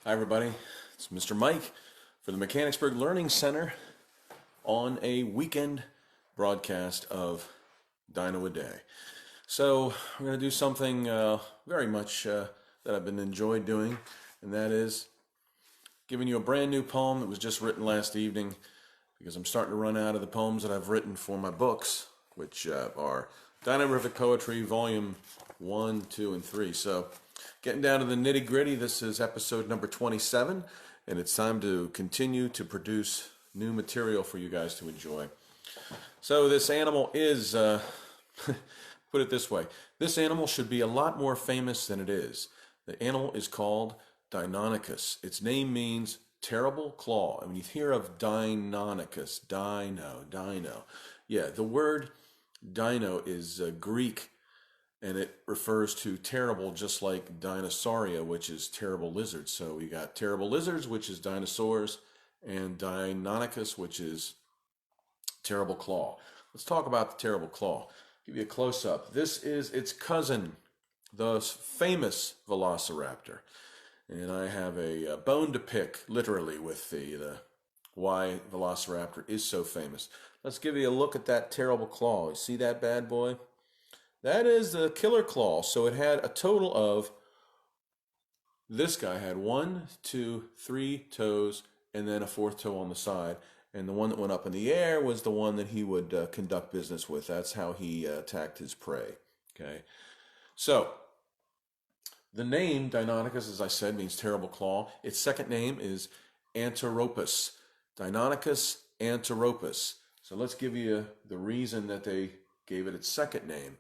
Hi everybody, it's Mr. Mike for the Mechanicsburg Learning Center on a weekend broadcast of Dino a Day. So we're going to do something very much that I've been enjoyed doing, and that is giving you a brand new poem that was just written last evening, because I'm starting to run out of the poems that I've written for my books, which are Dino Poetry Volume 1, 2, and 3. So getting down to the nitty-gritty, this is episode number 27, and it's time to continue to produce new material for you guys to enjoy. So this animal is, put it this way, this animal should be a lot more famous than it is. The animal is called Deinonychus. Its name means terrible claw. And when you hear of Deinonychus, dino. Yeah, the word dino is Greek, and it refers to terrible, just like Dinosauria, which is terrible lizards. So we got terrible lizards, which is dinosaurs, and Deinonychus, which is terrible claw. Let's talk about the terrible claw. Give you a close-up. This is its cousin, the famous Velociraptor. And I have a bone to pick, literally, with the why Velociraptor is so famous. Let's give you a look at that terrible claw. You see that bad boy? That is the killer claw. So it had a total of, this guy had 1, 2, 3 toes, and then a 4th toe on the side. And the one that went up in the air was the one that he would conduct business with. That's how he attacked his prey. Okay, so the name Deinonychus, as I said, means terrible claw. Its second name is Anteropus. Deinonychus anteropus. So let's give you the reason that they gave it its second name.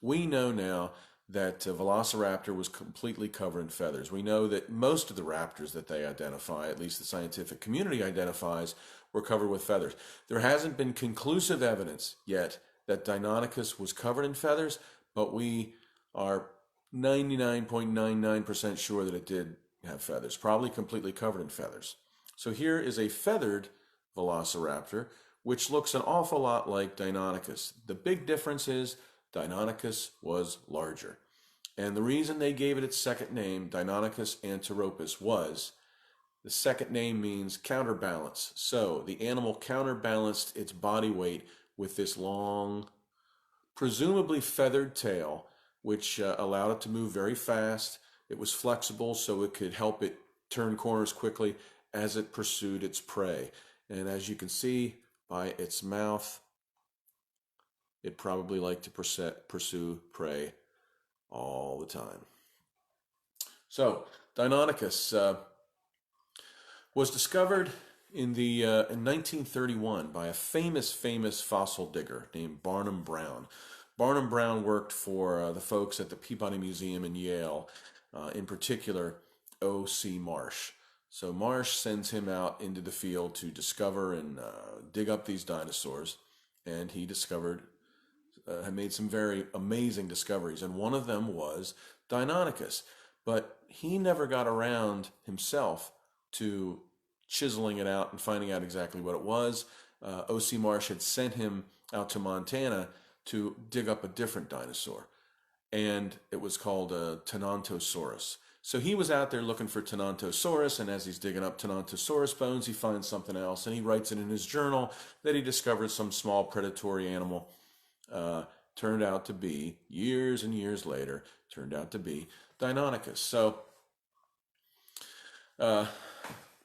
We know now that Velociraptor was completely covered in feathers. We know that most of the raptors that they identify, at least the scientific community identifies, were covered with feathers. There hasn't been conclusive evidence yet that Deinonychus was covered in feathers, but we are 99.99% sure that it did have feathers, probably completely covered in feathers. So here is a feathered Velociraptor, which looks an awful lot like Deinonychus. The big difference is Deinonychus was larger. And the reason they gave it its second name, Deinonychus anteropus, was the second name means counterbalance. So the animal counterbalanced its body weight with this long, presumably feathered tail, which allowed it to move very fast. It was flexible, so it could help it turn corners quickly as it pursued its prey. And as you can see by its mouth, it probably liked to pursue prey all the time. So Deinonychus was discovered in 1931 by a famous fossil digger named Barnum Brown. Barnum Brown worked for the folks at the Peabody Museum in Yale, in particular O.C. Marsh. So Marsh sends him out into the field to discover and dig up these dinosaurs, and he had made some very amazing discoveries, and one of them was Deinonychus. But he never got around himself to chiseling it out and finding out exactly what it was. O.C. Marsh had sent him out to Montana to dig up a different dinosaur, and it was called Tenontosaurus. So he was out there looking for Tenontosaurus, and as he's digging up Tenontosaurus bones, he finds something else, and he writes it in his journal that he discovered some small predatory animal. Turned out to be, years and years later, turned out to be Deinonychus. So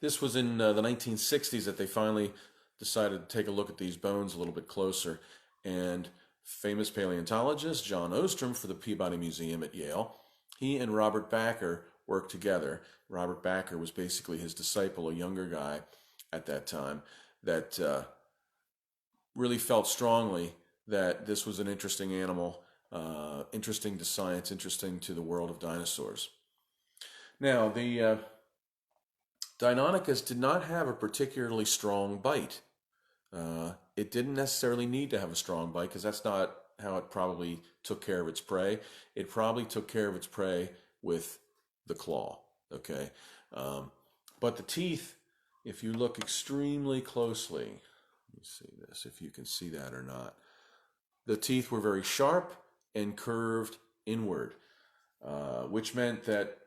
this was in the 1960s that they finally decided to take a look at these bones a little bit closer, and famous paleontologist John Ostrom for the Peabody Museum at Yale, he and Robert Backer worked together. Robert Backer was basically his disciple, a younger guy at that time, that really felt strongly that this was an interesting animal, interesting to science, interesting to the world of dinosaurs. Now, the Deinonychus did not have a particularly strong bite. It didn't necessarily need to have a strong bite, because that's not how it probably took care of its prey. It probably took care of its prey with the claw, okay? But the teeth, if you look extremely closely, let me see this, if you can see that or not, the teeth were very sharp and curved inward, which meant that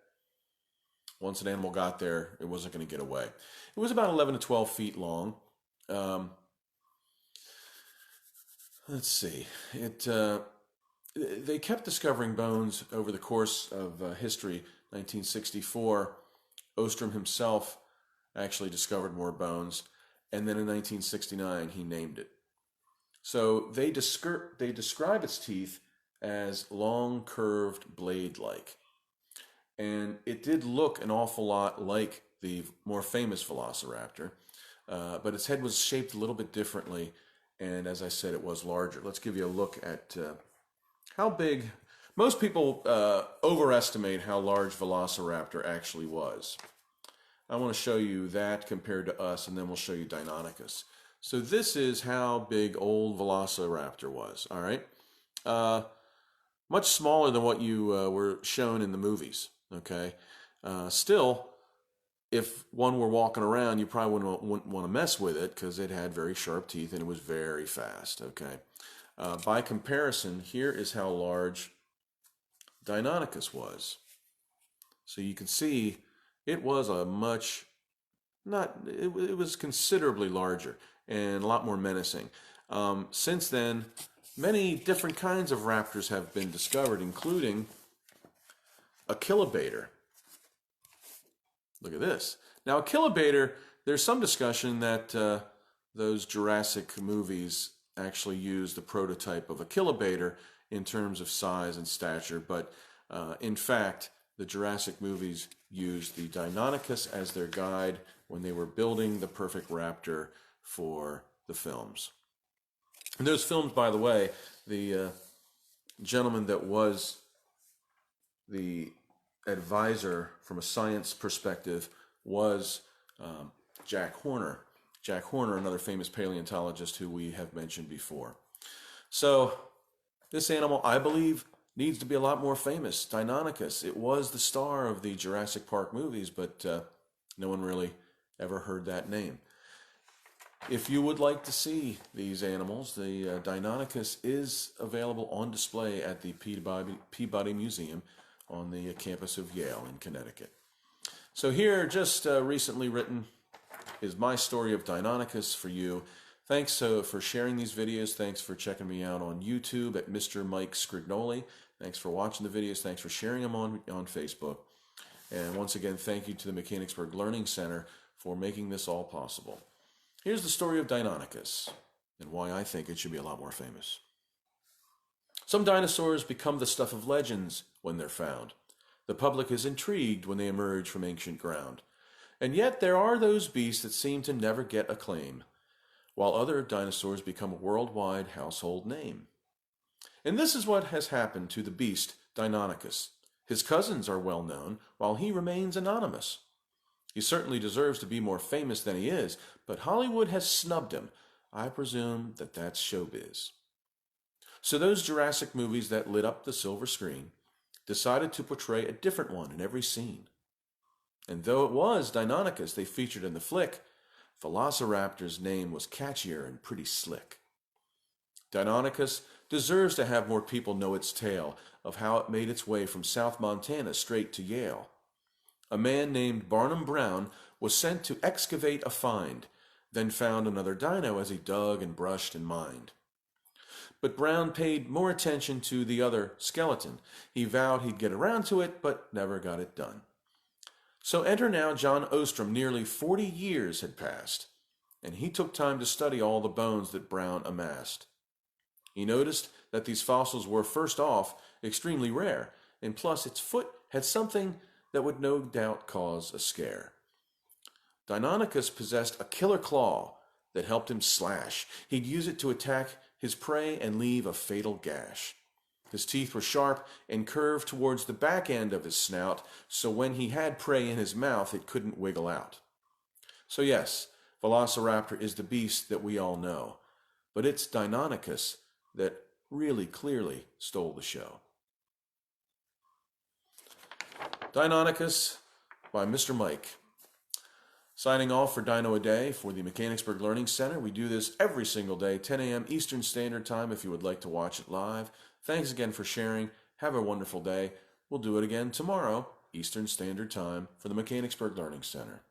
Once an animal got there, it wasn't going to get away. It was about 11 to 12 feet long. Um, let's see. They kept discovering bones over the course of history. 1964, Ostrom himself actually discovered more bones, and then in 1969 he named it. So they describe its teeth as long, curved, blade-like. And it did look an awful lot like the more famous Velociraptor, but its head was shaped a little bit differently, and as I said, it was larger. Let's give you a look at how big. Most people overestimate how large Velociraptor actually was. I want to show you that compared to us, and then we'll show you Deinonychus. So this is how big old Velociraptor was, all right? Much smaller than what you were shown in the movies, okay? Still, if one were walking around, you probably wouldn't want to mess with it because it had very sharp teeth and it was very fast, okay? By comparison, here is how large Deinonychus was. So you can see it was a much, it was considerably larger and a lot more menacing. Since then, many different kinds of raptors have been discovered, including a Achillobator. Look at this. Now, Achillobator, there's some discussion that those Jurassic movies actually used the prototype of Achillobator in terms of size and stature, but in fact, the Jurassic movies used the Deinonychus as their guide when they were building the perfect raptor for the films. And those films, by the way, the gentleman that was the advisor from a science perspective was Jack Horner. Jack Horner, another famous paleontologist who we have mentioned before. So this animal, I believe, needs to be a lot more famous. Deinonychus, it was the star of the Jurassic Park movies, but no one really ever heard that name. If you would like to see these animals, the Deinonychus is available on display at the Peabody Museum on the campus of Yale in Connecticut. So here, just recently written, is my story of Deinonychus for you. Thanks for sharing these videos. Thanks for checking me out on YouTube at Mr. Mike Sgrignoli. Thanks for watching the videos. Thanks for sharing them on Facebook. And once again, thank you to the Mechanicsburg Learning Center for making this all possible. Here's the story of Deinonychus and why I think it should be a lot more famous. Some dinosaurs become the stuff of legends when they're found. The public is intrigued when they emerge from ancient ground. And yet there are those beasts that seem to never get acclaim, while other dinosaurs become a worldwide household name. And this is what has happened to the beast Deinonychus. His cousins are well known, while he remains anonymous. He certainly deserves to be more famous than he is, but Hollywood has snubbed him. I presume that that's showbiz. So those Jurassic movies that lit up the silver screen decided to portray a different one in every scene. And though it was Deinonychus they featured in the flick, Velociraptor's name was catchier and pretty slick. Deinonychus deserves to have more people know its tale of how it made its way from South Montana straight to Yale. A man named Barnum Brown was sent to excavate a find, then found another dino as he dug and brushed and mined. But Brown paid more attention to the other skeleton. He vowed he'd get around to it, but never got it done. So enter now John Ostrom. Nearly 40 years had passed, and he took time to study all the bones that Brown amassed. He noticed that these fossils were, first off, extremely rare, and plus its foot had something that would no doubt cause a scare. Deinonychus possessed a killer claw that helped him slash. He'd use it to attack his prey and leave a fatal gash. His teeth were sharp and curved towards the back end of his snout, so when he had prey in his mouth, it couldn't wiggle out. So yes, Velociraptor is the beast that we all know, but it's Deinonychus that really clearly stole the show. Deinonychus by Mr. Mike. Signing off for Dino a Day for the Mechanicsburg Learning Center. We do this every single day, 10 a.m. Eastern Standard Time if you would like to watch it live. Thanks again for sharing. Have a wonderful day. We'll do it again tomorrow. Eastern Standard Time for the Mechanicsburg Learning Center.